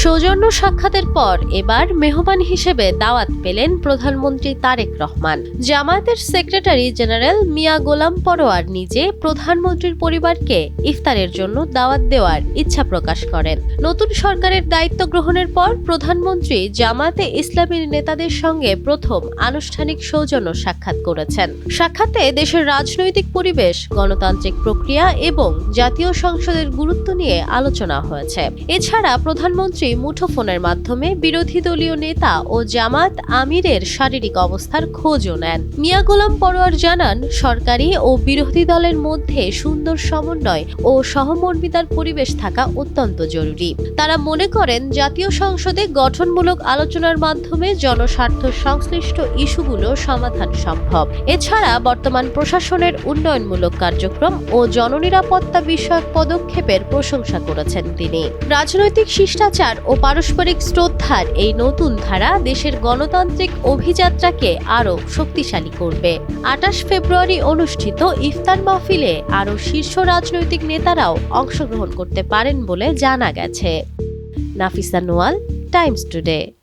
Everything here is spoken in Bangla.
সৌজন্য সাক্ষাতের পর এবার মেহমান হিসেবে দাওয়াত পেলেন প্রধানমন্ত্রী তারেক রহমান। জামায়াতের সেক্রেটারি জেনারেল মিয়া গোলাম পরোয়ার নিজে প্রধানমন্ত্রীর পরিবারকে ইফতারের জন্য দাওয়াত দেওয়ার ইচ্ছা প্রকাশ করেন। নতুন সরকারের দায়িত্ব গ্রহণের পর প্রধানমন্ত্রী জামায়াতে ইসলামীর নেতাদের সঙ্গে প্রথম আনুষ্ঠানিক সৌজন্য সাক্ষাৎ করেছেন। সাক্ষাতে দেশের রাজনৈতিক পরিবেশ, গণতান্ত্রিক প্রক্রিয়া এবং জাতীয় সংসদের গুরুত্ব নিয়ে আলোচনা হয়েছে। এছাড়া প্রধানমন্ত্রী মুঠোফোনের মাধ্যমে বিরোধী দলীয় নেতা ও জামাত আমিরের শারীরিক অবস্থার খোঁজও নেন। মিয়া গোলাম পরোয়ার জানান, সরকারি ও বিরোধী দলের মধ্যে সুন্দর সমন্বয় ও সহমর্মিতার পরিবেশ থাকা অত্যন্ত জরুরি। তারা মনে করেন জাতীয় সংসদে গঠনমূলক আলোচনার মাধ্যমে জনস্বার্থ সংশ্লিষ্ট ইস্যুগুলো সমাধান সম্ভব। এছাড়া বর্তমান প্রশাসনের উন্নয়নমূলক কার্যক্রম ও জননিরাপত্তা বিষয়ক পদক্ষেপের প্রশংসা করেছেন তিনি। রাজনৈতিক শিষ্টাচার ও পারস্পরিক শ্রদ্ধার এই নতুন ধারা দেশের গণতান্ত্রিক অভিযাত্রাকে আরও শক্তিশালী করবে। ২৮ ফেব্রুয়ারি অনুষ্ঠিত ইফতার মাহফিলে আরও শীর্ষ রাজনৈতিক নেতারাও অংশগ্রহণ করতে পারেন বলে জানা গেছে। Nafisa Noal, Times today.